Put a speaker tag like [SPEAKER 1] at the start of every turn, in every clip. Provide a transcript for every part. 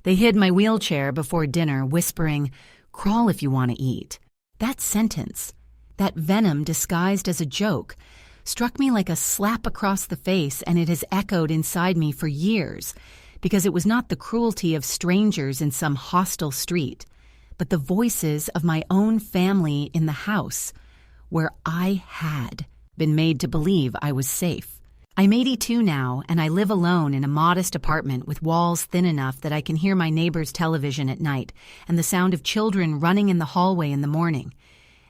[SPEAKER 1] They hid my wheelchair before dinner, whispering, "Crawl if you want to eat." That sentence, that venom disguised as a joke, struck me like a slap across the face, and it has echoed inside me for years, because it was not the cruelty of strangers in some hostile street, but the voices of my own family in the house, where I had been made to believe I was safe. I'm 82 now, and I live alone in a modest apartment with walls thin enough that I can hear my neighbor's television at night and the sound of children running in the hallway in the morning.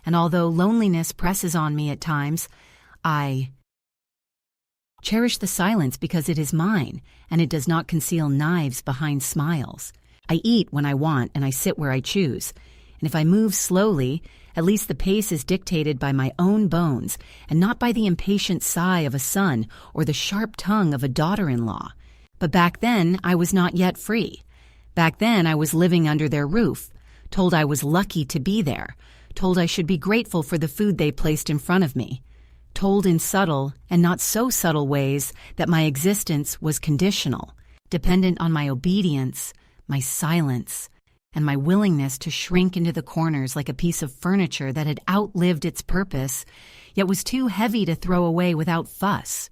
[SPEAKER 1] And although loneliness presses on me at times, I cherish the silence because it is mine, and it does not conceal knives behind smiles. I eat when I want, and I sit where I choose. And if I move slowly, at least the pace is dictated by my own bones and not by the impatient sigh of a son or the sharp tongue of a daughter-in-law. But back then, I was not yet free. Back then, I was living under their roof, told I was lucky to be there, told I should be grateful for the food they placed in front of me, told in subtle and not so subtle ways that my existence was conditional, dependent on my obedience, my silence, and my willingness to shrink into the corners like a piece of furniture that had outlived its purpose, yet was too heavy to throw away without fuss.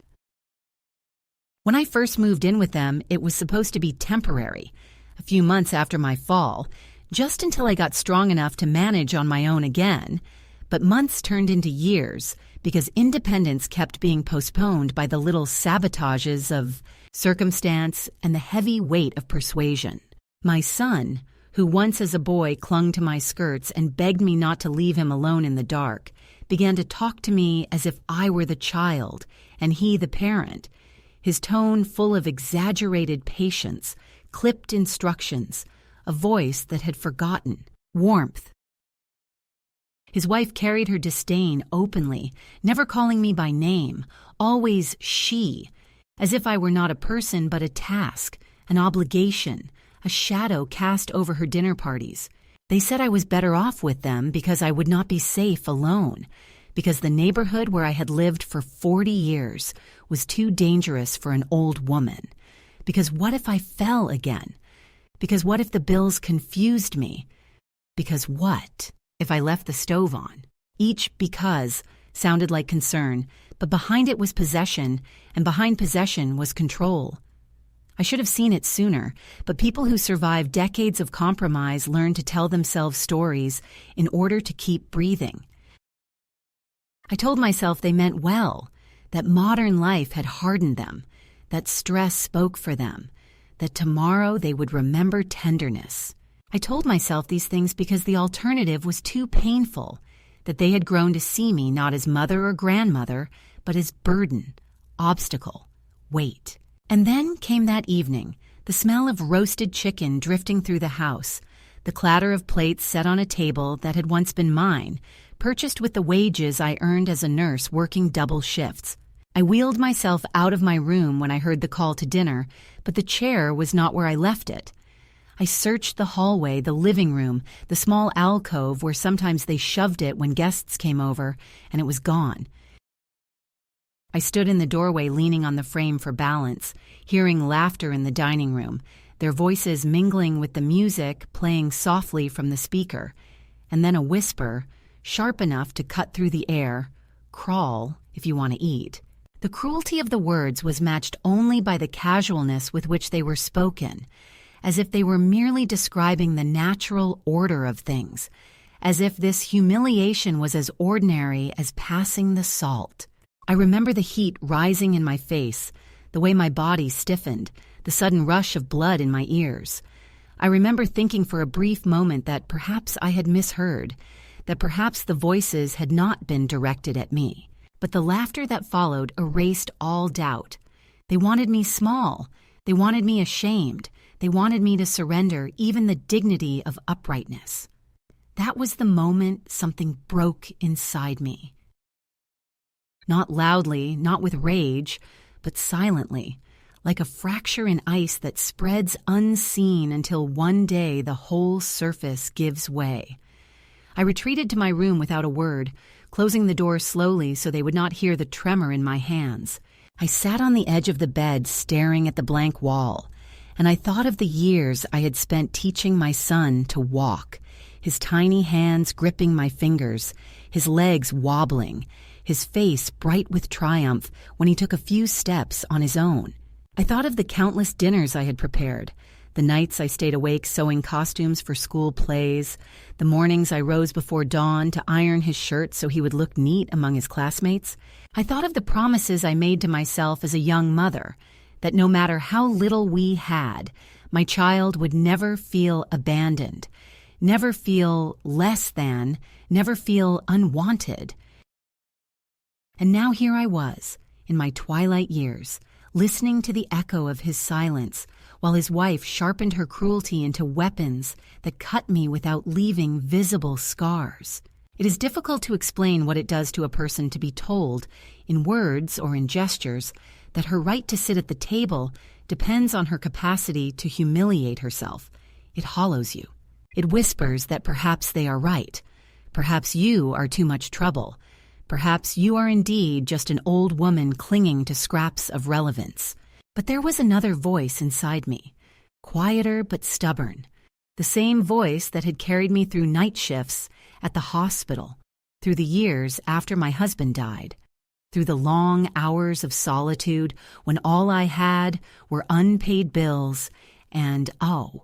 [SPEAKER 1] When I first moved in with them, it was supposed to be temporary, a few months after my fall, just until I got strong enough to manage on my own again, but months turned into years because independence kept being postponed by the little sabotages of circumstance and the heavy weight of persuasion. My son, who once as a boy clung to my skirts and begged me not to leave him alone in the dark, began to talk to me as if I were the child and he the parent, his tone full of exaggerated patience, clipped instructions, a voice that had forgotten, warmth. His wife carried her disdain openly, never calling me by name, always she, as if I were not a person but a task, an obligation, a shadow cast over her dinner parties. They said I was better off with them because I would not be safe alone, because the neighborhood where I had lived for 40 years was too dangerous for an old woman. Because what if I fell again? Because what if the bills confused me? Because what if I left the stove on? Each because sounded like concern, but behind it was possession, and behind possession was control. I should have seen it sooner, but people who survive decades of compromise learn to tell themselves stories in order to keep breathing. I told myself they meant well, that modern life had hardened them, that stress spoke for them, that tomorrow they would remember tenderness. I told myself these things because the alternative was too painful, that they had grown to see me not as mother or grandmother, but as burden, obstacle, weight. And then came that evening, the smell of roasted chicken drifting through the house, the clatter of plates set on a table that had once been mine, purchased with the wages I earned as a nurse working double shifts. I wheeled myself out of my room when I heard the call to dinner, but the chair was not where I left it. I searched the hallway, the living room, the small alcove where sometimes they shoved it when guests came over, and it was gone. I stood in the doorway leaning on the frame for balance, hearing laughter in the dining room, their voices mingling with the music playing softly from the speaker, and then a whisper, sharp enough to cut through the air, "Crawl if you want to eat." The cruelty of the words was matched only by the casualness with which they were spoken, as if they were merely describing the natural order of things, as if this humiliation was as ordinary as passing the salt. I remember the heat rising in my face, the way my body stiffened, the sudden rush of blood in my ears. I remember thinking for a brief moment that perhaps I had misheard, that perhaps the voices had not been directed at me. But the laughter that followed erased all doubt. They wanted me small. They wanted me ashamed. They wanted me to surrender even the dignity of uprightness. That was the moment something broke inside me. Not loudly, not with rage, but silently, like a fracture in ice that spreads unseen until one day the whole surface gives way. I retreated to my room without a word, closing the door slowly so they would not hear the tremor in my hands. I sat on the edge of the bed staring at the blank wall, and I thought of the years I had spent teaching my son to walk, his tiny hands gripping my fingers, his legs wobbling, his face bright with triumph when he took a few steps on his own. I thought of the countless dinners I had prepared, the nights I stayed awake sewing costumes for school plays, the mornings I rose before dawn to iron his shirt so he would look neat among his classmates. I thought of the promises I made to myself as a young mother, that no matter how little we had, my child would never feel abandoned, never feel less than, never feel unwanted. And now here I was, in my twilight years, listening to the echo of his silence, while his wife sharpened her cruelty into weapons that cut me without leaving visible scars. It is difficult to explain what it does to a person to be told, in words or in gestures, that her right to sit at the table depends on her capacity to humiliate herself. It hollows you. It whispers that perhaps they are right. Perhaps you are too much trouble. Perhaps you are indeed just an old woman clinging to scraps of relevance. But there was another voice inside me, quieter but stubborn, the same voice that had carried me through night shifts at the hospital, through the years after my husband died, through the long hours of solitude when all I had were unpaid bills and, oh,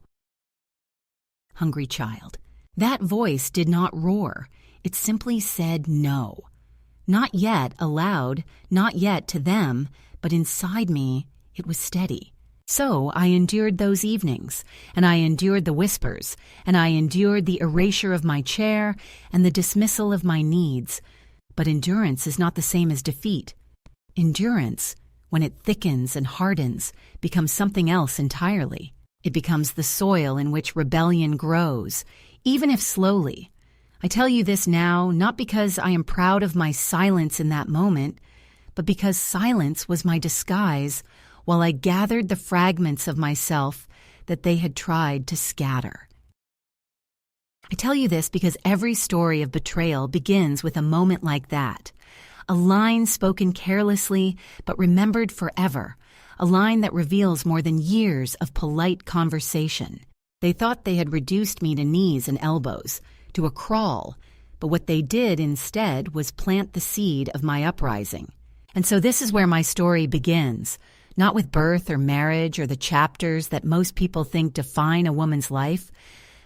[SPEAKER 1] hungry child. That voice did not roar. It simply said no. Not yet aloud, not yet to them, but inside me, it was steady. So I endured those evenings, and I endured the whispers, and I endured the erasure of my chair and the dismissal of my needs. But endurance is not the same as defeat. Endurance, when it thickens and hardens, becomes something else entirely. It becomes the soil in which rebellion grows, even if slowly. I tell you this now, not because I am proud of my silence in that moment, but because silence was my disguise while I gathered the fragments of myself that they had tried to scatter. I tell you this because every story of betrayal begins with a moment like that, a line spoken carelessly but remembered forever, a line that reveals more than years of polite conversation. They thought they had reduced me to knees and elbows, to a crawl, but what they did instead was plant the seed of my uprising. And so this is where my story begins, not with birth or marriage or the chapters that most people think define a woman's life,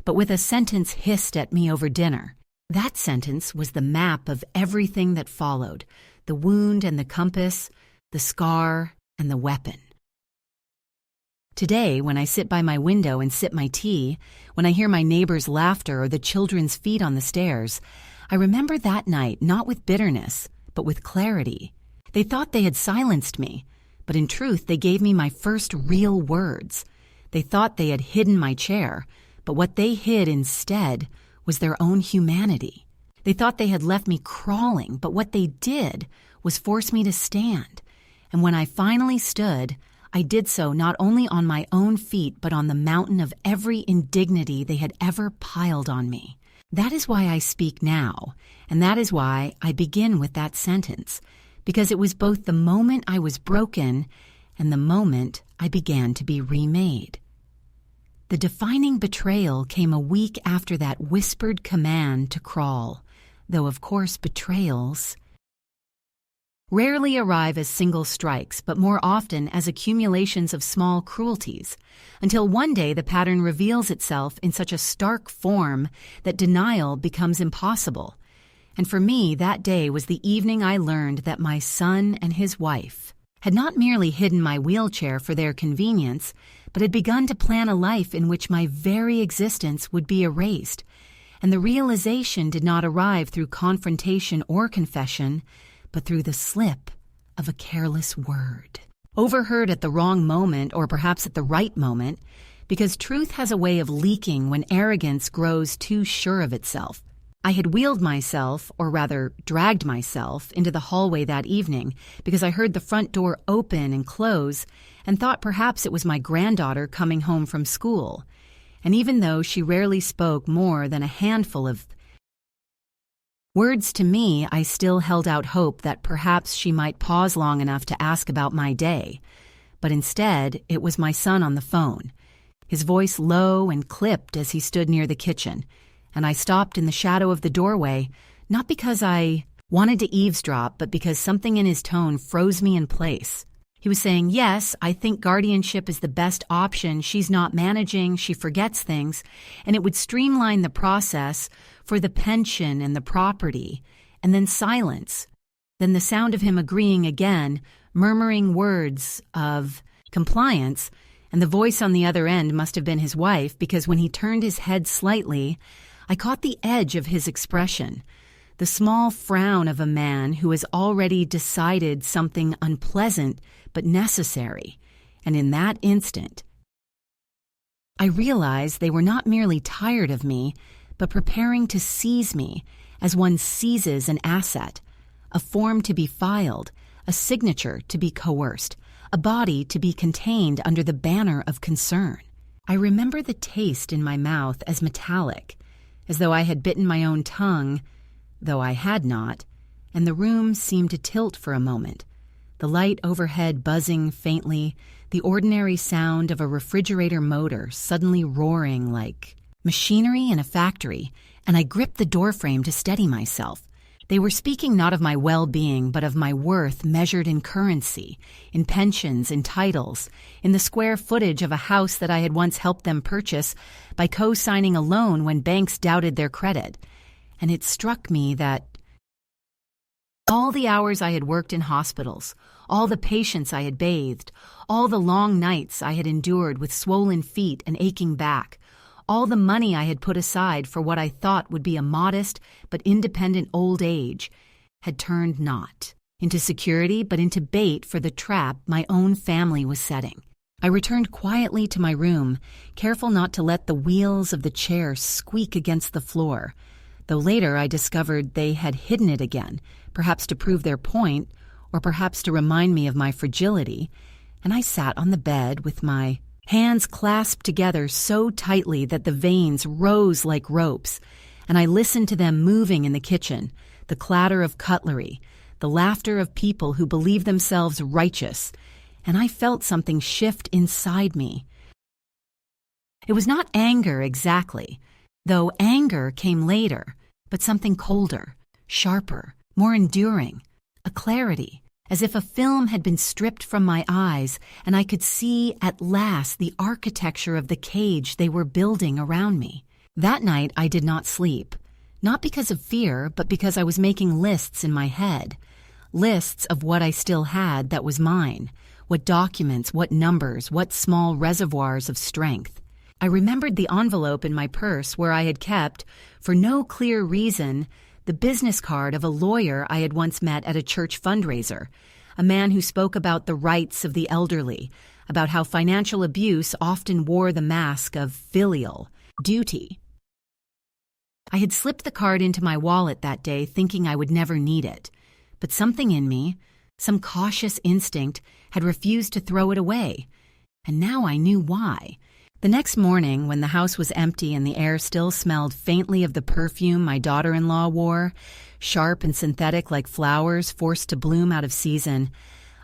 [SPEAKER 1] but with a sentence hissed at me over dinner. That sentence was the map of everything that followed, the wound and the compass, the scar and the weapon. Today, when I sit by my window and sip my tea, when I hear my neighbor's laughter or the children's feet on the stairs, I remember that night not with bitterness, but with clarity. They thought they had silenced me, but in truth they gave me my first real words. They thought they had hidden my chair, but what they hid instead was their own humanity. They thought they had left me crawling, but what they did was force me to stand. And when I finally stood, I did so not only on my own feet, but on the mountain of every indignity they had ever piled on me. That is why I speak now, and that is why I begin with that sentence, because it was both the moment I was broken and the moment I began to be remade. The defining betrayal came a week after that whispered command to crawl, though of course betrayals rarely arrive as single strikes, but more often as accumulations of small cruelties, until one day the pattern reveals itself in such a stark form that denial becomes impossible. And for me, that day was the evening I learned that my son and his wife had not merely hidden my wheelchair for their convenience, but had begun to plan a life in which my very existence would be erased. And the realization did not arrive through confrontation or confession, but through the slip of a careless word. Overheard at the wrong moment, or perhaps at the right moment, because truth has a way of leaking when arrogance grows too sure of itself. I had wheeled myself, or rather dragged myself, into the hallway that evening because I heard the front door open and close and thought perhaps it was my granddaughter coming home from school. And even though she rarely spoke more than a handful of words to me, I still held out hope that perhaps she might pause long enough to ask about my day. but instead it was my son on the phone, his voice low and clipped as he stood near the kitchen, and I stopped in the shadow of the doorway, not because I wanted to eavesdrop, but because something in his tone froze me in place. He was saying, yes, I think guardianship is the best option. She's not managing, she forgets things, and it would streamline the process for the pension and the property, and then silence. Then the sound of him agreeing again, murmuring words of compliance, and the voice on the other end must have been his wife, because when he turned his head slightly, I caught the edge of his expression, the small frown of a man who has already decided something unpleasant but necessary, and in that instant, I realized they were not merely tired of me, but preparing to seize me as one seizes an asset, a form to be filed, a signature to be coerced, a body to be contained under the banner of concern. I remember the taste in my mouth as metallic, as though I had bitten my own tongue, though I had not, and the room seemed to tilt for a moment, the light overhead buzzing faintly, the ordinary sound of a refrigerator motor suddenly roaring like machinery in a factory, and I gripped the doorframe to steady myself. They were speaking not of my well-being, but of my worth measured in currency, in pensions, in titles, in the square footage of a house that I had once helped them purchase by co-signing a loan when banks doubted their credit. And it struck me that all the hours I had worked in hospitals, all the patients I had bathed, all the long nights I had endured with swollen feet and aching back, all the money I had put aside for what I thought would be a modest but independent old age, had turned not into security but into bait for the trap my own family was setting. I returned quietly to my room, careful not to let the wheels of the chair squeak against the floor, though later I discovered they had hidden it again, perhaps to prove their point, or perhaps to remind me of my fragility, and I sat on the bed with my hands clasped together so tightly that the veins rose like ropes, and I listened to them moving in the kitchen, the clatter of cutlery, the laughter of people who believe themselves righteous, and I felt something shift inside me. It was not anger exactly, though anger came later, but something colder, sharper, more enduring, a clarity, as if a film had been stripped from my eyes and I could see at last the architecture of the cage they were building around me. That night I did not sleep, not because of fear, but because I was making lists in my head, lists of what I still had that was mine, what documents, what numbers, what small reservoirs of strength. I remembered the envelope in my purse where I had kept, for no clear reason, the business card of a lawyer I had once met at a church fundraiser, a man who spoke about the rights of the elderly, about how financial abuse often wore the mask of filial duty. I had slipped the card into my wallet that day thinking I would never need it, but something in me, some cautious instinct, had refused to throw it away, and now I knew why. The next morning, when the house was empty and the air still smelled faintly of the perfume my daughter-in-law wore, sharp and synthetic like flowers forced to bloom out of season,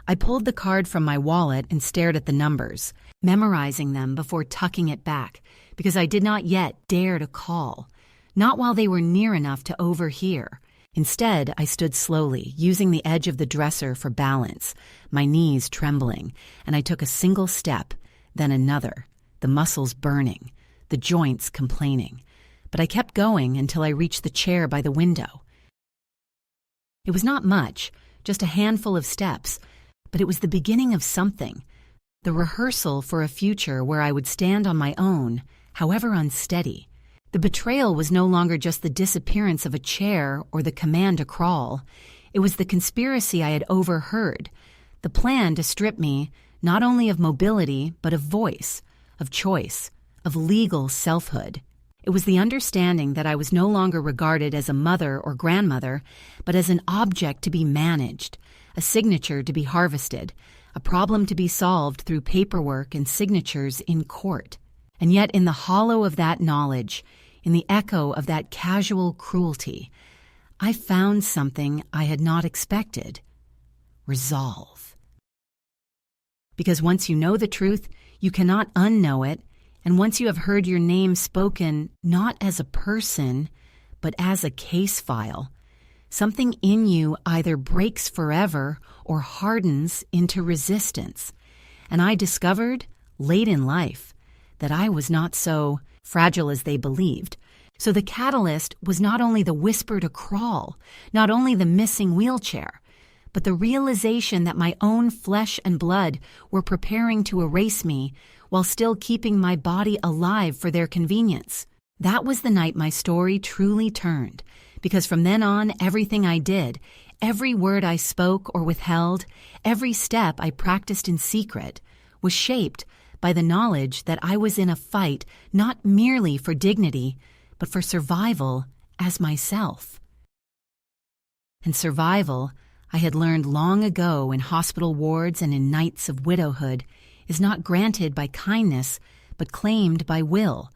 [SPEAKER 1] I pulled the card from my wallet and stared at the numbers, memorizing them before tucking it back, because I did not yet dare to call, not while they were near enough to overhear. Instead, I stood slowly, using the edge of the dresser for balance, my knees trembling, and I took a single step, then another, the muscles burning, the joints complaining. But I kept going until I reached the chair by the window. It was not much, just a handful of steps, but it was the beginning of something, the rehearsal for a future where I would stand on my own, however unsteady. The betrayal was no longer just the disappearance of a chair or the command to crawl. It was the conspiracy I had overheard, the plan to strip me not only of mobility but of voice, of choice, of legal selfhood. It was the understanding that I was no longer regarded as a mother or grandmother, but as an object to be managed, a signature to be harvested, a problem to be solved through paperwork and signatures in court. And yet in the hollow of that knowledge, in the echo of that casual cruelty, I found something I had not expected: resolve. Because once you know the truth, you cannot unknow it, and once you have heard your name spoken not as a person, but as a case file, something in you either breaks forever or hardens into resistance. And I discovered, late in life, that I was not so fragile as they believed. So the catalyst was not only the whisper to crawl, not only the missing wheelchair, but the realization that my own flesh and blood were preparing to erase me while still keeping my body alive for their convenience. That was the night my story truly turned, because from then on, everything I did, every word I spoke or withheld, every step I practiced in secret, was shaped by the knowledge that I was in a fight not merely for dignity, but for survival as myself. And survival, I had learned long ago in hospital wards and in nights of widowhood, is not granted by kindness, but claimed by will,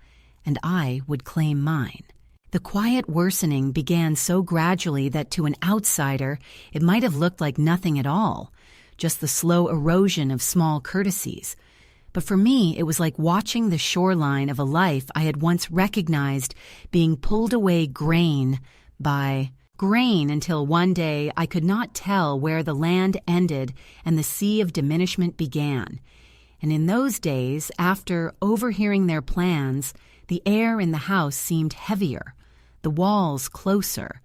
[SPEAKER 1] and I would claim mine. The quiet worsening began so gradually that to an outsider it might have looked like nothing at all, just the slow erosion of small courtesies. But for me, it was like watching the shoreline of a life I had once recognized being pulled away grain by grain until one day I could not tell where the land ended and the sea of diminishment began. And in those days, after overhearing their plans, the air in the house seemed heavier, the walls closer,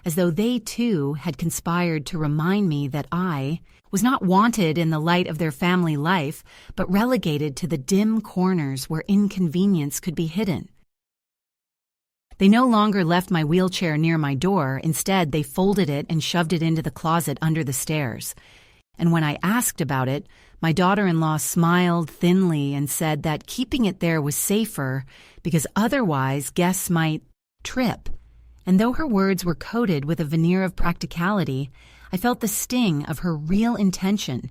[SPEAKER 1] as though they too had conspired to remind me that I was not wanted in the light of their family life, but relegated to the dim corners where inconvenience could be hidden. They no longer left my wheelchair near my door. Instead, they folded it and shoved it into the closet under the stairs. And when I asked about it, my daughter-in-law smiled thinly and said that keeping it there was safer because otherwise guests might trip. And though her words were coated with a veneer of practicality, I felt the sting of her real intention,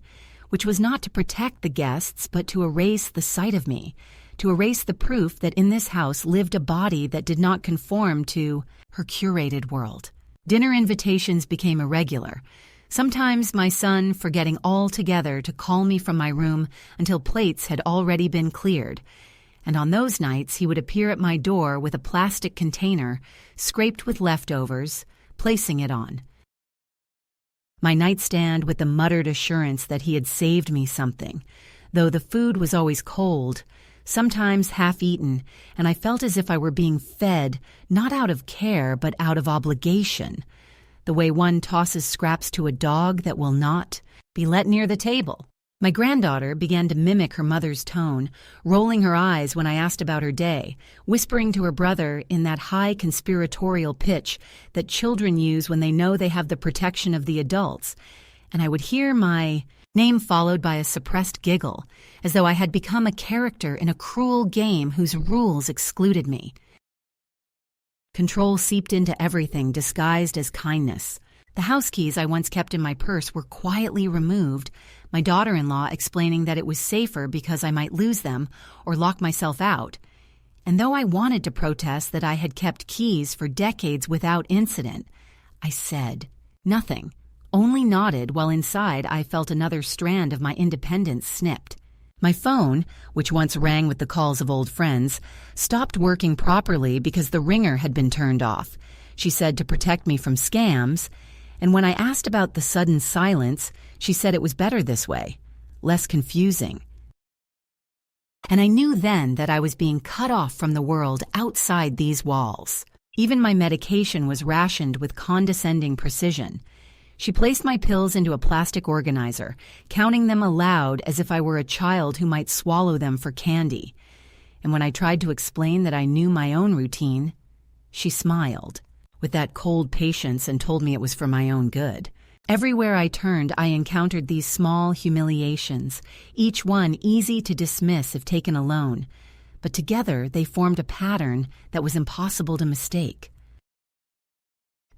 [SPEAKER 1] which was not to protect the guests, but to erase the sight of me, to erase the proof that in this house lived a body that did not conform to her curated world. Dinner invitations became irregular. Sometimes my son forgetting altogether to call me from my room until plates had already been cleared. And on those nights he would appear at my door with a plastic container, scraped with leftovers, placing it on my nightstand with the muttered assurance that he had saved me something, though the food was always cold, sometimes half-eaten, and I felt as if I were being fed, not out of care, but out of obligation, the way one tosses scraps to a dog that will not be let near the table. My granddaughter began to mimic her mother's tone, rolling her eyes when I asked about her day, whispering to her brother in that high conspiratorial pitch that children use when they know they have the protection of the adults, and I would hear my name followed by a suppressed giggle, as though I had become a character in a cruel game whose rules excluded me. Control seeped into everything disguised as kindness. The house keys I once kept in my purse were quietly removed, my daughter-in-law explaining that it was safer because I might lose them or lock myself out. And though I wanted to protest that I had kept keys for decades without incident, I said nothing, only nodded while inside I felt another strand of my independence snipped. My phone, which once rang with the calls of old friends, stopped working properly because the ringer had been turned off, she said, to protect me from scams, and when I asked about the sudden silence, she said it was better this way, less confusing. And I knew then that I was being cut off from the world outside these walls. Even my medication was rationed with condescending precision. She placed my pills into a plastic organizer, counting them aloud as if I were a child who might swallow them for candy. And when I tried to explain that I knew my own routine, she smiled with that cold patience and told me it was for my own good. Everywhere I turned, I encountered these small humiliations, each one easy to dismiss if taken alone, but together they formed a pattern that was impossible to mistake.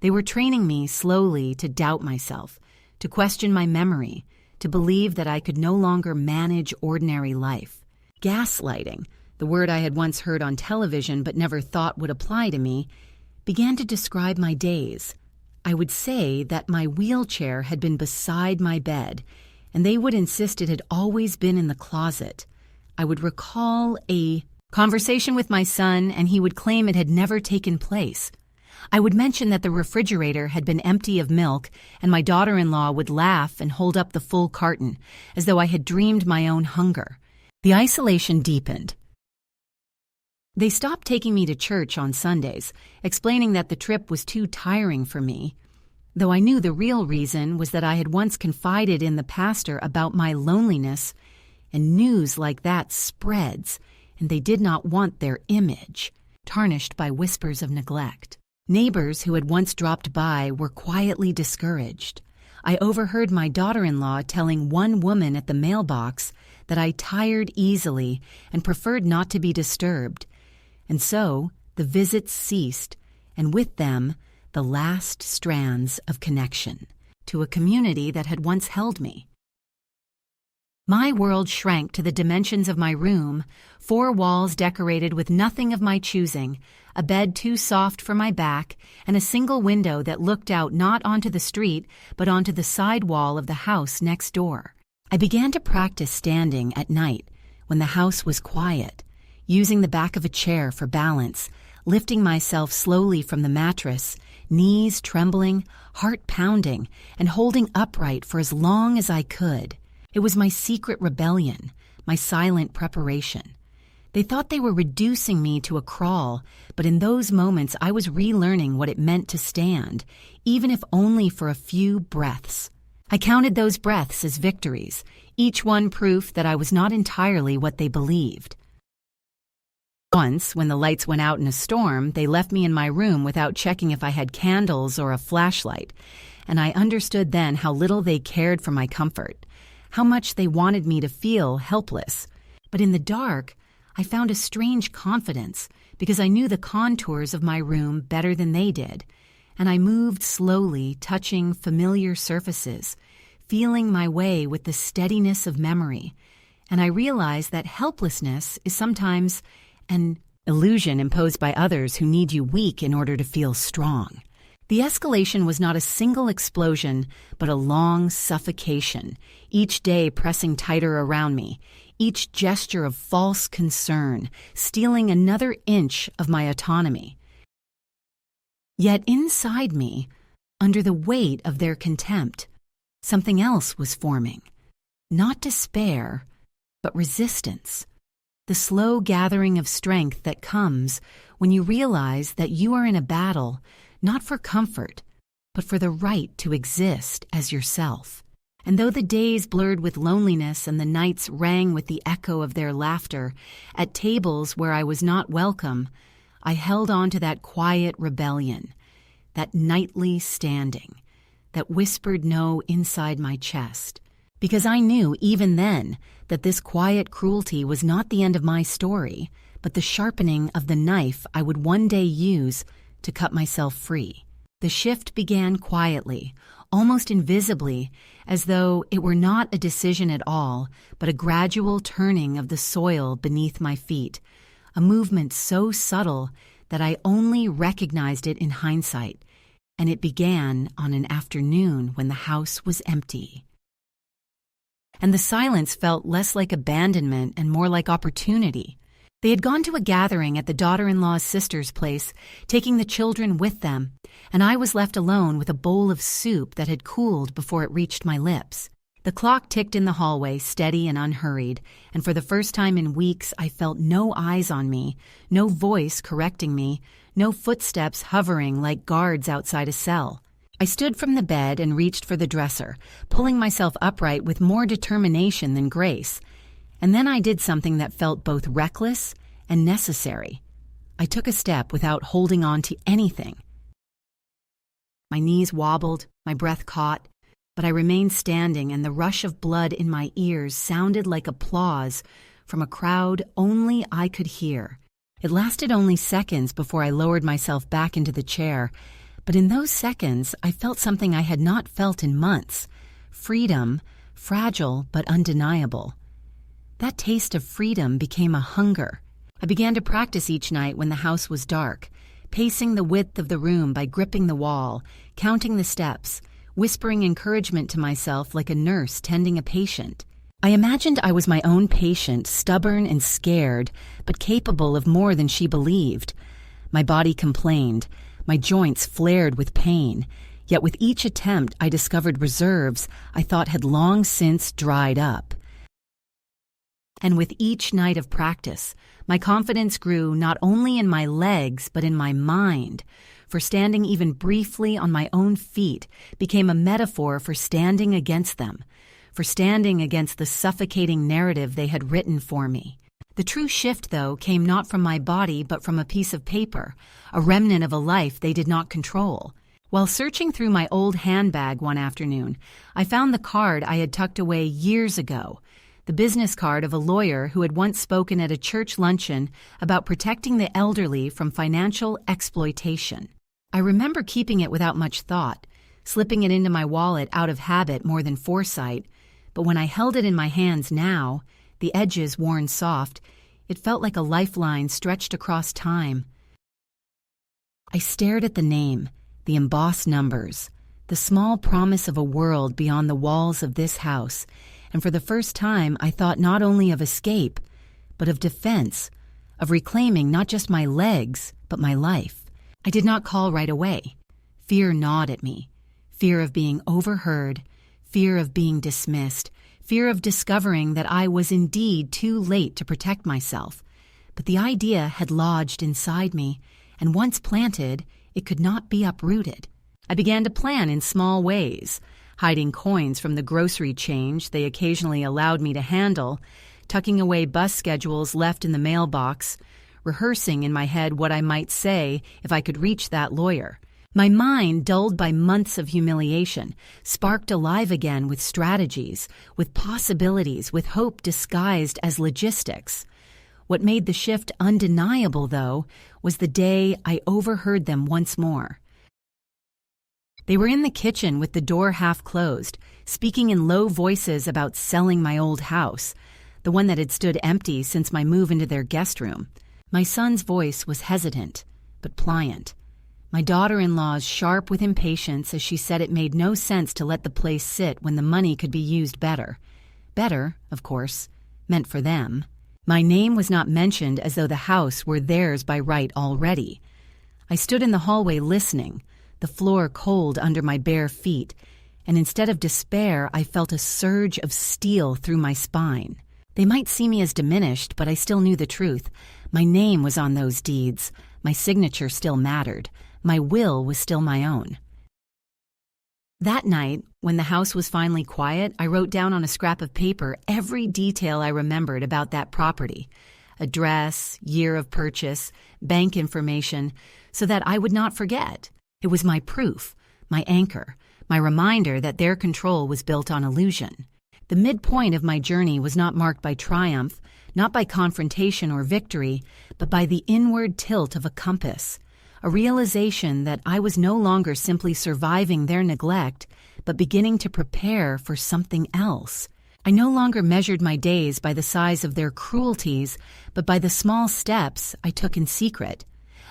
[SPEAKER 1] They were training me slowly to doubt myself, to question my memory, to believe that I could no longer manage ordinary life. Gaslighting, the word I had once heard on television but never thought would apply to me, began to describe my days. I would say that my wheelchair had been beside my bed, and they would insist it had always been in the closet. I would recall a conversation with my son, and he would claim it had never taken place. I would mention that the refrigerator had been empty of milk, and my daughter-in-law would laugh and hold up the full carton, as though I had dreamed my own hunger. The isolation deepened. They stopped taking me to church on Sundays, explaining that the trip was too tiring for me, though I knew the real reason was that I had once confided in the pastor about my loneliness, and news like that spreads, and they did not want their image tarnished by whispers of neglect. Neighbors who had once dropped by were quietly discouraged. I overheard my daughter-in-law telling one woman at the mailbox that I tired easily and preferred not to be disturbed. And so the visits ceased, and with them the last strands of connection to a community that had once held me. My world shrank to the dimensions of my room, 4 walls decorated with nothing of my choosing, a bed too soft for my back, and a single window that looked out not onto the street, but onto the side wall of the house next door. I began to practice standing at night when the house was quiet, using the back of a chair for balance, lifting myself slowly from the mattress, knees trembling, heart pounding, and holding upright for as long as I could. It was my secret rebellion, my silent preparation. They thought they were reducing me to a crawl, but in those moments I was relearning what it meant to stand, even if only for a few breaths. I counted those breaths as victories, each one proof that I was not entirely what they believed. Once, when the lights went out in a storm, they left me in my room without checking if I had candles or a flashlight, and I understood then how little they cared for my comfort, how much they wanted me to feel helpless. But in the dark, I found a strange confidence because I knew the contours of my room better than they did, and I moved slowly, touching familiar surfaces, feeling my way with the steadiness of memory, and I realized that helplessness is sometimes an illusion imposed by others who need you weak in order to feel strong. The escalation was not a single explosion, but a long suffocation, each day pressing tighter around me, each gesture of false concern, stealing another inch of my autonomy. Yet inside me, under the weight of their contempt, something else was forming. Not despair, but resistance. The slow gathering of strength that comes when you realize that you are in a battle not for comfort, but for the right to exist as yourself. And though the days blurred with loneliness and the nights rang with the echo of their laughter, at tables where I was not welcome, I held on to that quiet rebellion, that nightly standing, that whispered no inside my chest, because I knew even then that this quiet cruelty was not the end of my story, but the sharpening of the knife I would one day use to cut myself free. The shift began quietly, almost invisibly, as though it were not a decision at all, but a gradual turning of the soil beneath my feet, a movement so subtle that I only recognized it in hindsight, and it began on an afternoon when the house was empty. And the silence felt less like abandonment and more like opportunity. They had gone to a gathering at the daughter-in-law's sister's place, taking the children with them, and I was left alone with a bowl of soup that had cooled before it reached my lips. The clock ticked in the hallway, steady and unhurried, and for the first time in weeks I felt no eyes on me, no voice correcting me, no footsteps hovering like guards outside a cell. I stood from the bed and reached for the dresser, pulling myself upright with more determination than grace. And then I did something that felt both reckless and necessary. I took a step without holding on to anything. My knees wobbled, my breath caught, but I remained standing, and the rush of blood in my ears sounded like applause from a crowd only I could hear. It lasted only seconds before I lowered myself back into the chair, but in those seconds I felt something I had not felt in months. Freedom, fragile but undeniable. That taste of freedom became a hunger. I began to practice each night when the house was dark, pacing the width of the room by gripping the wall, counting the steps, whispering encouragement to myself like a nurse tending a patient. I imagined I was my own patient, stubborn and scared, but capable of more than she believed. My body complained. My joints flared with pain. Yet with each attempt, I discovered reserves I thought had long since dried up. And with each night of practice, my confidence grew not only in my legs but in my mind, for standing even briefly on my own feet became a metaphor for standing against them, for standing against the suffocating narrative they had written for me. The true shift, though, came not from my body but from a piece of paper, a remnant of a life they did not control. While searching through my old handbag one afternoon, I found the card I had tucked away years ago, the business card of a lawyer who had once spoken at a church luncheon about protecting the elderly from financial exploitation. I remember keeping it without much thought, slipping it into my wallet out of habit more than foresight, but when I held it in my hands now, the edges worn soft, it felt like a lifeline stretched across time. I stared at the name, the embossed numbers, the small promise of a world beyond the walls of this house, and for the first time I thought not only of escape, but of defense, of reclaiming not just my legs, but my life. I did not call right away. Fear gnawed at me. Fear of being overheard, fear of being dismissed, fear of discovering that I was indeed too late to protect myself. But the idea had lodged inside me, and once planted, it could not be uprooted. I began to plan in small ways, hiding coins from the grocery change they occasionally allowed me to handle, tucking away bus schedules left in the mailbox, rehearsing in my head what I might say if I could reach that lawyer. My mind, dulled by months of humiliation, sparked alive again with strategies, with possibilities, with hope disguised as logistics. What made the shift undeniable, though, was the day I overheard them once more. They were in the kitchen with the door half closed, speaking in low voices about selling my old house, the one that had stood empty since my move into their guest room. My son's voice was hesitant, but pliant. My daughter-in-law's sharp with impatience as she said it made no sense to let the place sit when the money could be used better. Better, of course, meant for them. My name was not mentioned as though the house were theirs by right already. I stood in the hallway listening, the floor cold under my bare feet, and instead of despair, I felt a surge of steel through my spine. They might see me as diminished, but I still knew the truth. My name was on those deeds. My signature still mattered. My will was still my own. That night, when the house was finally quiet, I wrote down on a scrap of paper every detail I remembered about that property. Address, year of purchase, bank information, so that I would not forget. It was my proof, my anchor, my reminder that their control was built on illusion. The midpoint of my journey was not marked by triumph, not by confrontation or victory, but by the inward tilt of a compass, a realization that I was no longer simply surviving their neglect, but beginning to prepare for something else. I no longer measured my days by the size of their cruelties, but by the small steps I took in secret.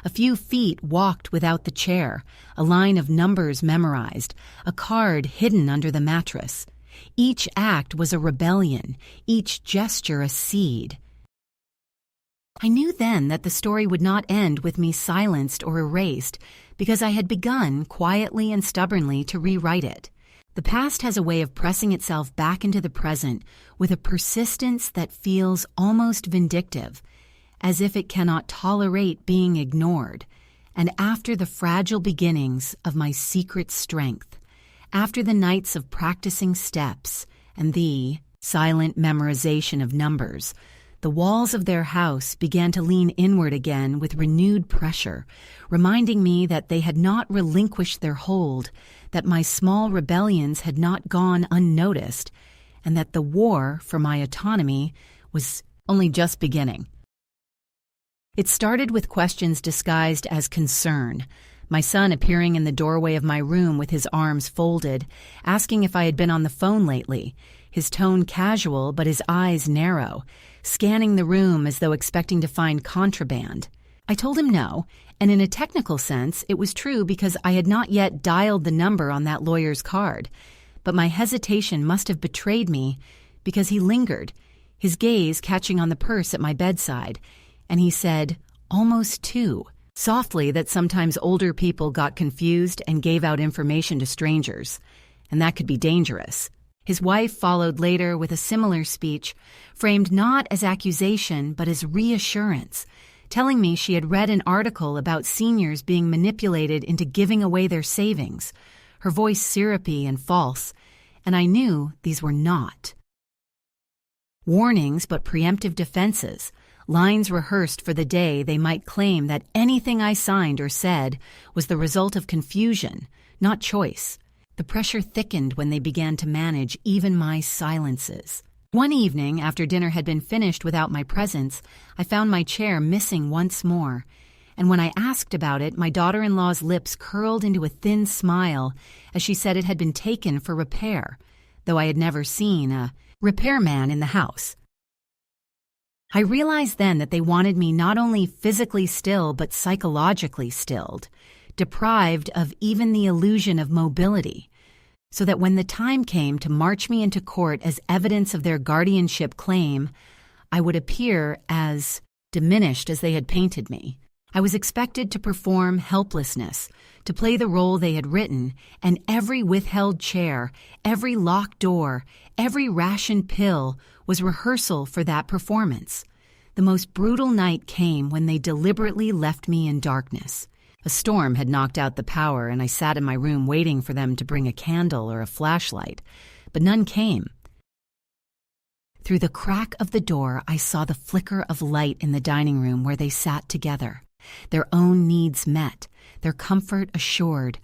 [SPEAKER 1] A few feet walked without the chair, a line of numbers memorized, a card hidden under the mattress. Each act was a rebellion, each gesture a seed. I knew then that the story would not end with me silenced or erased, because I had begun, quietly and stubbornly, to rewrite it. The past has a way of pressing itself back into the present with a persistence that feels almost vindictive, as if it cannot tolerate being ignored. And after the fragile beginnings of my secret strength, after the nights of practicing steps and the silent memorization of numbers, the walls of their house began to lean inward again with renewed pressure, reminding me that they had not relinquished their hold, that my small rebellions had not gone unnoticed, and that the war for my autonomy was only just beginning. It started with questions disguised as concern. My son appearing in the doorway of my room with his arms folded, asking if I had been on the phone lately, his tone casual but his eyes narrow, scanning the room as though expecting to find contraband. I told him no, and in a technical sense, it was true because I had not yet dialed the number on that lawyer's card. But my hesitation must have betrayed me because he lingered, his gaze catching on the purse at my bedside, and he said, "Almost 2," softly that sometimes older people got confused and gave out information to strangers, and that could be dangerous. His wife followed later with a similar speech, framed not as accusation but as reassurance, telling me she had read an article about seniors being manipulated into giving away their savings, her voice syrupy and false, and I knew these were not warnings but preemptive defenses, lines rehearsed for the day they might claim that anything I signed or said was the result of confusion, not choice. The pressure thickened when they began to manage even my silences. One evening, after dinner had been finished without my presence, I found my chair missing once more, and when I asked about it, my daughter-in-law's lips curled into a thin smile as she said it had been taken for repair, though I had never seen a repairman in the house. I realized then that they wanted me not only physically still but psychologically stilled, deprived of even the illusion of mobility, so that when the time came to march me into court as evidence of their guardianship claim, I would appear as diminished as they had painted me. I was expected to perform helplessness, to play the role they had written, and every withheld chair, every locked door, every rationed pill was rehearsal for that performance. The most brutal night came when they deliberately left me in darkness. A storm had knocked out the power, and I sat in my room waiting for them to bring a candle or a flashlight, but none came. Through the crack of the door, I saw the flicker of light in the dining room where they sat together, their own needs met, their comfort assured,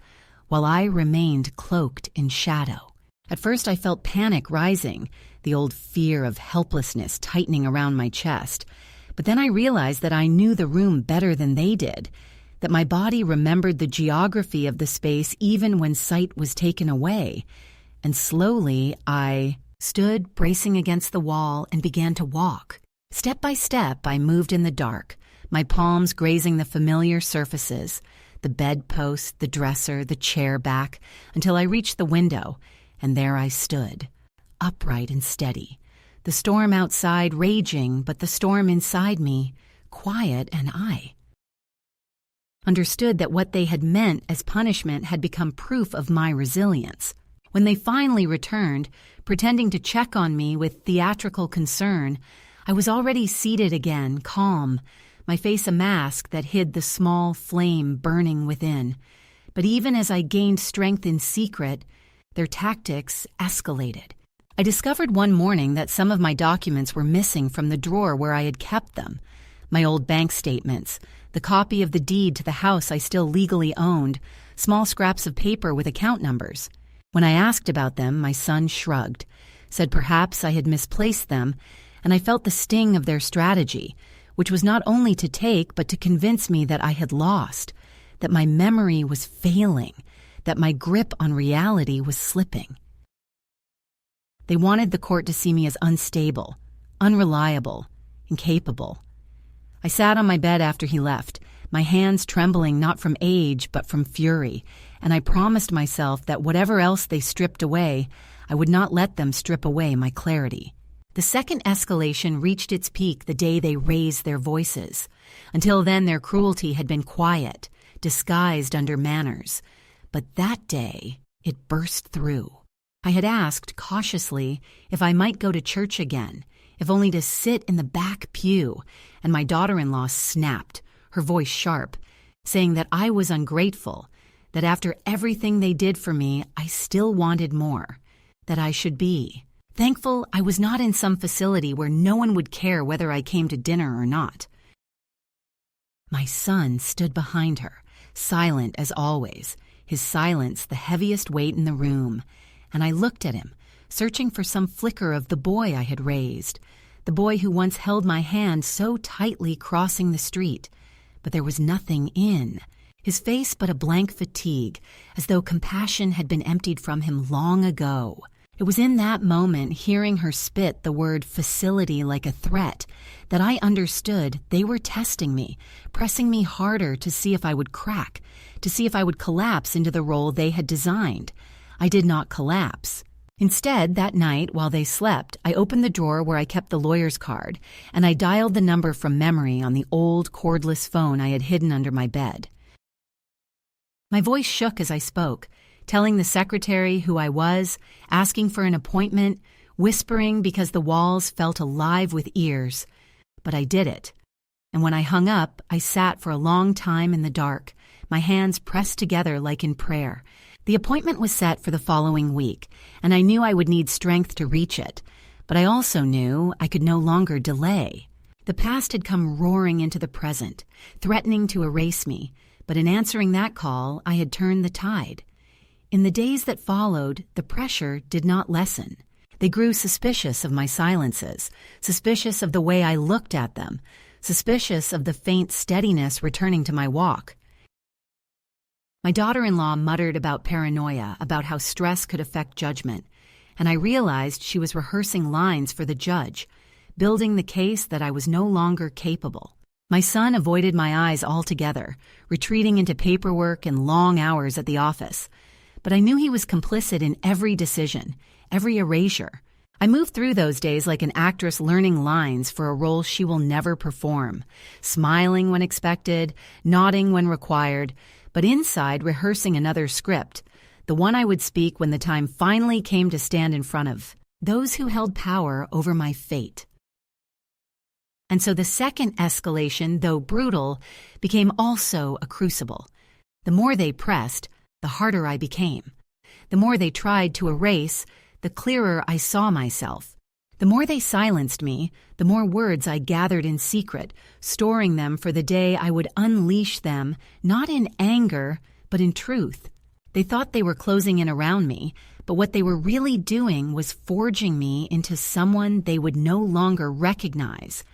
[SPEAKER 1] while I remained cloaked in shadow. At first I felt panic rising, the old fear of helplessness tightening around my chest, but then I realized that I knew the room better than they did, that my body remembered the geography of the space even when sight was taken away, and slowly I stood bracing against the wall and began to walk. Step by step I moved in the dark, my palms grazing the familiar surfaces, the bedpost, the dresser, the chair back, until I reached the window, and there I stood, upright and steady, the storm outside raging, but the storm inside me quiet, and I understood that what they had meant as punishment had become proof of my resilience. When they finally returned, pretending to check on me with theatrical concern, I was already seated again, calm, my face a mask that hid the small flame burning within. But even as I gained strength in secret, their tactics escalated. I discovered one morning that some of my documents were missing from the drawer where I had kept them. My old bank statements, the copy of the deed to the house I still legally owned, small scraps of paper with account numbers. When I asked about them, my son shrugged, said perhaps I had misplaced them, and I felt the sting of their strategy, which was not only to take but to convince me that I had lost, that my memory was failing, that my grip on reality was slipping. They wanted the court to see me as unstable, unreliable, incapable. I sat on my bed after he left, my hands trembling not from age but from fury, and I promised myself that whatever else they stripped away, I would not let them strip away my clarity. The second escalation reached its peak the day they raised their voices. Until then, their cruelty had been quiet, disguised under manners. But that day, it burst through. I had asked cautiously if I might go to church again, if only to sit in the back pew, and my daughter-in-law snapped, her voice sharp, saying that I was ungrateful, that after everything they did for me, I still wanted more, that I should be thankful I was not in some facility where no one would care whether I came to dinner or not. My son stood behind her, silent as always, his silence the heaviest weight in the room, and I looked at him, searching for some flicker of the boy I had raised, the boy who once held my hand so tightly crossing the street. But there was nothing in his face but a blank fatigue, as though compassion had been emptied from him long ago. It was in that moment, hearing her spit the word facility like a threat, that I understood they were testing me, pressing me harder to see if I would crack, to see if I would collapse into the role they had designed. I did not collapse. Instead, that night, while they slept, I opened the drawer where I kept the lawyer's card, and I dialed the number from memory on the old cordless phone I had hidden under my bed. My voice shook as I spoke, telling the secretary who I was, asking for an appointment, whispering because the walls felt alive with ears. But I did it. And when I hung up, I sat for a long time in the dark, my hands pressed together like in prayer. The appointment was set for the following week, and I knew I would need strength to reach it. But I also knew I could no longer delay. The past had come roaring into the present, threatening to erase me, but in answering that call, I had turned the tide. In the days that followed, the pressure did not lessen. They grew suspicious of my silences, suspicious of the way I looked at them, suspicious of the faint steadiness returning to my walk. My daughter-in-law muttered about paranoia, about how stress could affect judgment, and I realized she was rehearsing lines for the judge, building the case that I was no longer capable. My son avoided my eyes altogether, retreating into paperwork and long hours at the office. But I knew he was complicit in every decision, every erasure. I moved through those days like an actress learning lines for a role she will never perform, smiling when expected, nodding when required, but inside rehearsing another script, the one I would speak when the time finally came to stand in front of those who held power over my fate. And so the second escalation, though brutal, became also a crucible. The more they pressed, the harder I became. The more they tried to erase, the clearer I saw myself. The more they silenced me, the more words I gathered in secret, storing them for the day I would unleash them, not in anger, but in truth. They thought they were closing in around me, but what they were really doing was forging me into someone they would no longer recognize,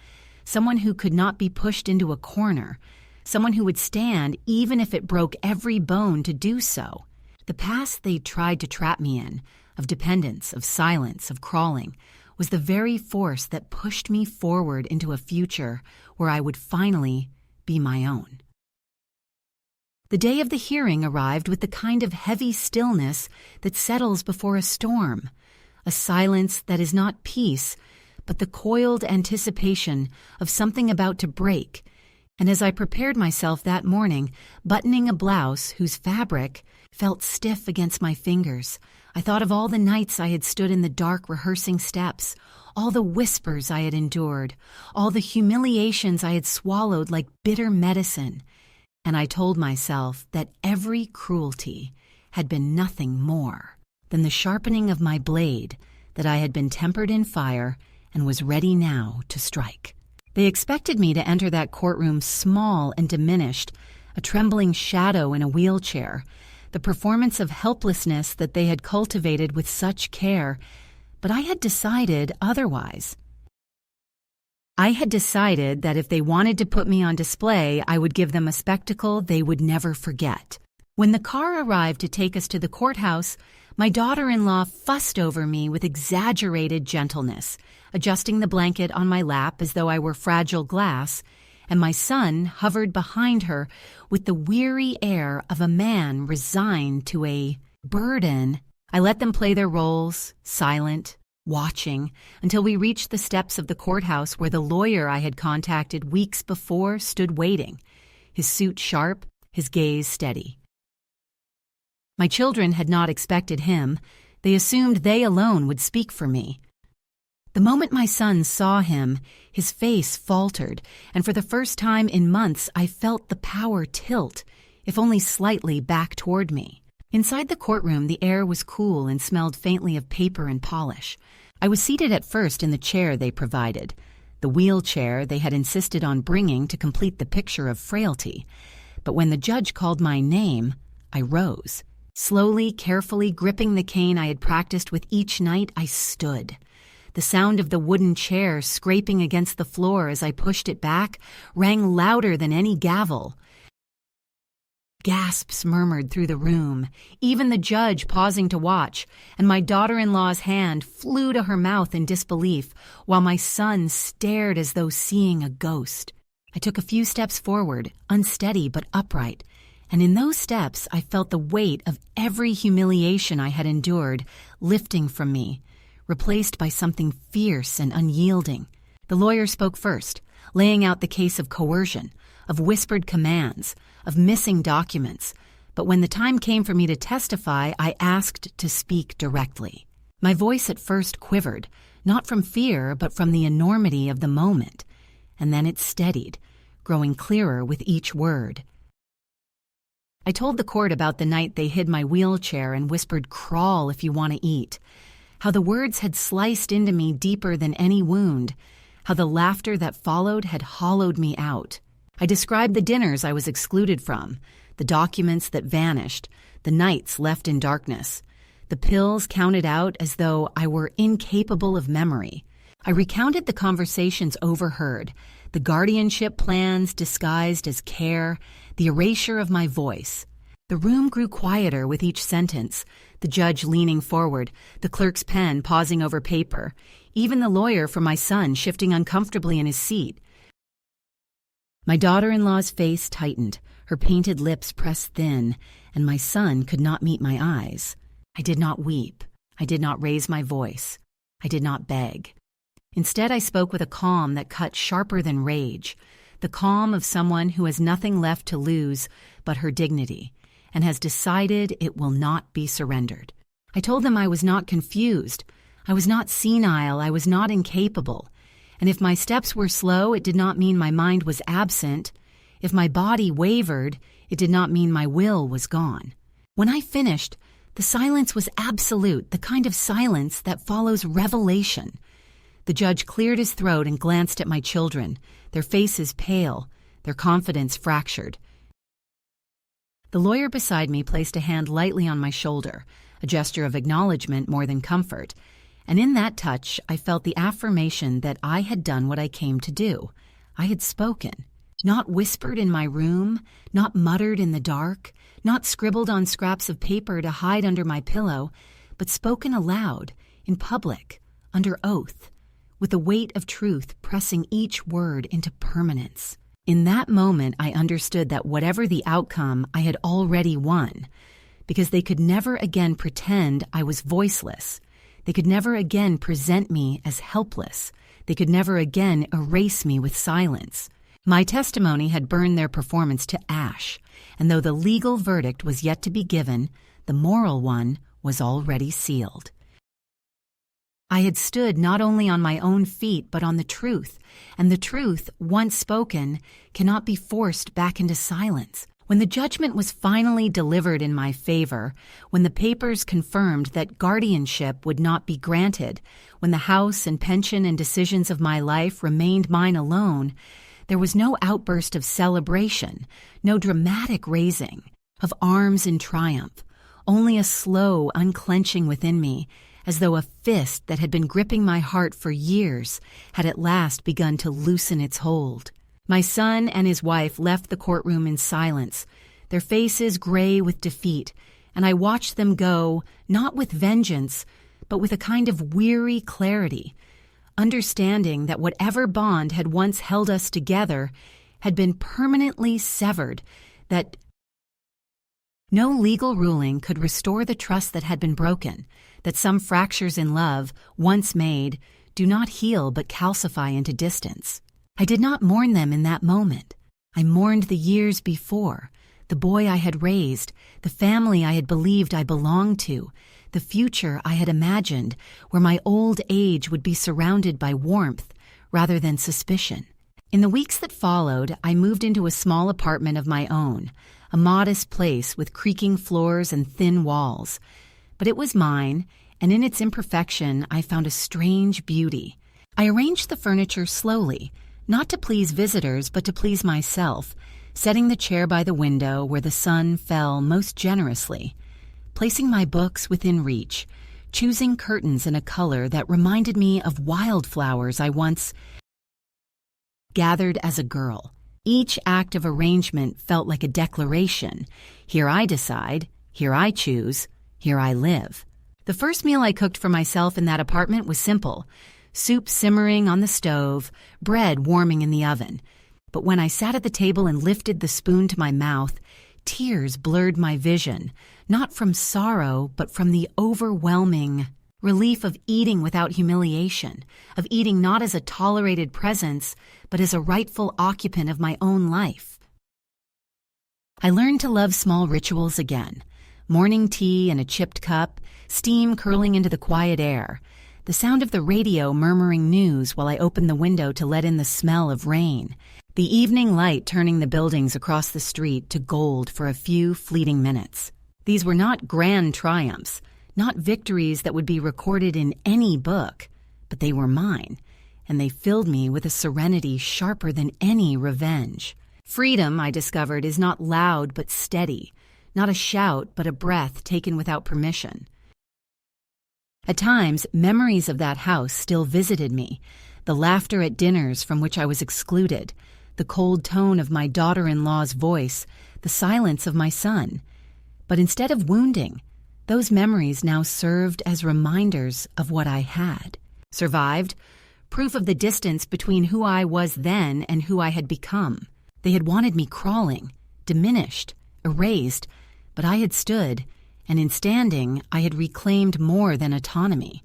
[SPEAKER 1] someone who could not be pushed into a corner, someone who would stand even if it broke every bone to do so. The past they tried to trap me in, of dependence, of silence, of crawling, was the very force that pushed me forward into a future where I would finally be my own. The day of the hearing arrived with the kind of heavy stillness that settles before a storm, a silence that is not peace, but the coiled anticipation of something about to break. And as I prepared myself that morning, buttoning a blouse whose fabric felt stiff against my fingers, I thought of all the nights I had stood in the dark rehearsing steps, all the whispers I had endured, all the humiliations I had swallowed like bitter medicine, and I told myself that every cruelty had been nothing more than the sharpening of my blade, that I had been tempered in fire and was ready now to strike. They expected me to enter that courtroom small and diminished, a trembling shadow in a wheelchair, the performance of helplessness that they had cultivated with such care, but I had decided otherwise. I had decided that if they wanted to put me on display, I would give them a spectacle they would never forget. When the car arrived to take us to the courthouse, my daughter-in-law fussed over me with exaggerated gentleness, adjusting the blanket on my lap as though I were fragile glass, and my son hovered behind her with the weary air of a man resigned to a burden. I let them play their roles, silent, watching, until we reached the steps of the courthouse where the lawyer I had contacted weeks before stood waiting, his suit sharp, his gaze steady. My children had not expected him. They assumed they alone would speak for me. The moment my son saw him, his face faltered, and for the first time in months I felt the power tilt, if only slightly, back toward me. Inside the courtroom, the air was cool and smelled faintly of paper and polish. I was seated at first in the chair they provided, the wheelchair they had insisted on bringing to complete the picture of frailty. But when the judge called my name, I rose. Slowly, carefully gripping the cane I had practiced with each night, I stood. The sound of the wooden chair scraping against the floor as I pushed it back rang louder than any gavel. Gasps murmured through the room, even the judge pausing to watch, and my daughter-in-law's hand flew to her mouth in disbelief, while my son stared as though seeing a ghost. I took a few steps forward, unsteady but upright, and in those steps I felt the weight of every humiliation I had endured lifting from me, replaced by something fierce and unyielding. The lawyer spoke first, laying out the case of coercion, of whispered commands, of missing documents, but when the time came for me to testify, I asked to speak directly. My voice at first quivered, not from fear, but from the enormity of the moment, and then it steadied, growing clearer with each word. I told the court about the night they hid my wheelchair and whispered, "Crawl if you want to eat," how the words had sliced into me deeper than any wound, how the laughter that followed had hollowed me out. I described the dinners I was excluded from, the documents that vanished, the nights left in darkness, the pills counted out as though I were incapable of memory. I recounted the conversations overheard, the guardianship plans disguised as care, the erasure of my voice. The room grew quieter with each sentence, the judge leaning forward, the clerk's pen pausing over paper, even the lawyer for my son shifting uncomfortably in his seat. My daughter-in-law's face tightened, her painted lips pressed thin, and my son could not meet my eyes. I did not weep. I did not raise my voice. I did not beg. Instead, I spoke with a calm that cut sharper than rage, the calm of someone who has nothing left to lose but her dignity, and has decided it will not be surrendered. I told them I was not confused. I was not senile. I was not incapable. And if my steps were slow, it did not mean my mind was absent. If my body wavered, it did not mean my will was gone. When I finished, the silence was absolute, the kind of silence that follows revelation. The judge cleared his throat and glanced at my children, their faces pale, their confidence fractured. The lawyer beside me placed a hand lightly on my shoulder, a gesture of acknowledgement more than comfort, and in that touch I felt the affirmation that I had done what I came to do. I had spoken, not whispered in my room, not muttered in the dark, not scribbled on scraps of paper to hide under my pillow, but spoken aloud, in public, under oath, with the weight of truth pressing each word into permanence. In that moment, I understood that whatever the outcome, I had already won, because they could never again pretend I was voiceless. They could never again present me as helpless. They could never again erase me with silence. My testimony had burned their performance to ash, and though the legal verdict was yet to be given, the moral one was already sealed. I had stood not only on my own feet but on the truth, and the truth, once spoken, cannot be forced back into silence. When the judgment was finally delivered in my favor, when the papers confirmed that guardianship would not be granted, when the house and pension and decisions of my life remained mine alone, there was no outburst of celebration, no dramatic raising of arms in triumph, only a slow unclenching within me, as though a fist that had been gripping my heart for years had at last begun to loosen its hold. My son and his wife left the courtroom in silence, their faces gray with defeat, and I watched them go, not with vengeance, but with a kind of weary clarity, understanding that whatever bond had once held us together had been permanently severed, that no legal ruling could restore the trust that had been broken, that some fractures in love, once made, do not heal but calcify into distance. I did not mourn them in that moment. I mourned the years before, the boy I had raised, the family I had believed I belonged to, the future I had imagined, where my old age would be surrounded by warmth rather than suspicion. In the weeks that followed, I moved into a small apartment of my own, a modest place with creaking floors and thin walls. But it was mine, and in its imperfection I found a strange beauty. I arranged the furniture slowly, not to please visitors but to please myself, setting the chair by the window where the sun fell most generously, placing my books within reach, choosing curtains in a color that reminded me of wildflowers I once gathered as a girl. Each act of arrangement felt like a declaration. Here I decide, here I choose, here I live. The first meal I cooked for myself in that apartment was simple: soup simmering on the stove, bread warming in the oven. But when I sat at the table and lifted the spoon to my mouth, tears blurred my vision, not from sorrow, but from the overwhelming relief of eating without humiliation, of eating not as a tolerated presence, but as a rightful occupant of my own life. I learned to love small rituals again: morning tea in a chipped cup, steam curling into the quiet air, the sound of the radio murmuring news while I opened the window to let in the smell of rain, the evening light turning the buildings across the street to gold for a few fleeting minutes. These were not grand triumphs, not victories that would be recorded in any book, but they were mine, and they filled me with a serenity sharper than any revenge. Freedom, I discovered, is not loud but steady, not a shout but a breath taken without permission. At times, memories of that house still visited me: the laughter at dinners from which I was excluded, the cold tone of my daughter-in-law's voice, the silence of my son. But instead of wounding, those memories now served as reminders of what I had survived, proof of the distance between who I was then and who I had become. They had wanted me crawling, diminished, erased, but I had stood, and in standing, I had reclaimed more than autonomy.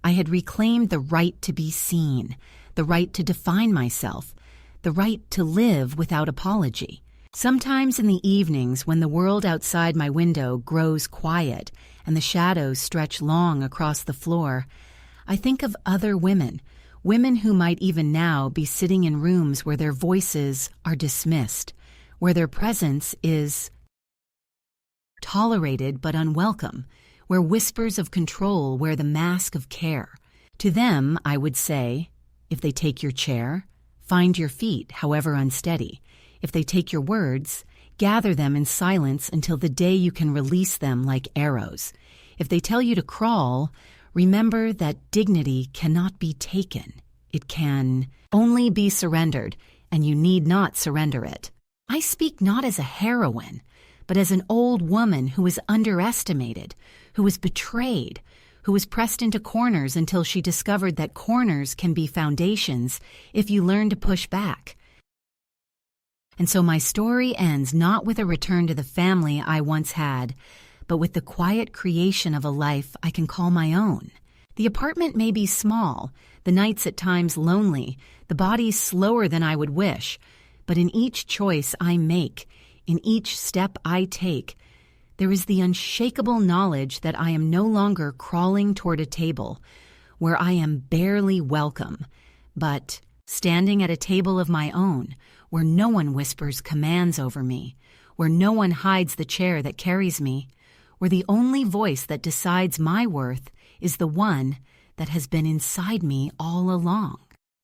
[SPEAKER 1] I had reclaimed the right to be seen, the right to define myself, the right to live without apology. Sometimes in the evenings, when the world outside my window grows quiet and the shadows stretch long across the floor, I think of other women, women who might even now be sitting in rooms where their voices are dismissed, where their presence is tolerated but unwelcome, where whispers of control wear the mask of care. To them, I would say, if they take your chair, find your feet, however unsteady. If they take your words, gather them in silence until the day you can release them like arrows. If they tell you to crawl, remember that dignity cannot be taken. It can only be surrendered, and you need not surrender it. I speak not as a heroine, but as an old woman who was underestimated, who was betrayed, who was pressed into corners until she discovered that corners can be foundations if you learn to push back. And so my story ends not with a return to the family I once had, but with the quiet creation of a life I can call my own. The apartment may be small, the nights at times lonely, the bodies slower than I would wish, but in each choice I make, in each step I take, there is the unshakable knowledge that I am no longer crawling toward a table where I am barely welcome, but standing at a table of my own, where no one whispers commands over me, where no one hides the chair that carries me, where the only voice that decides my worth is the one that has been inside me all along.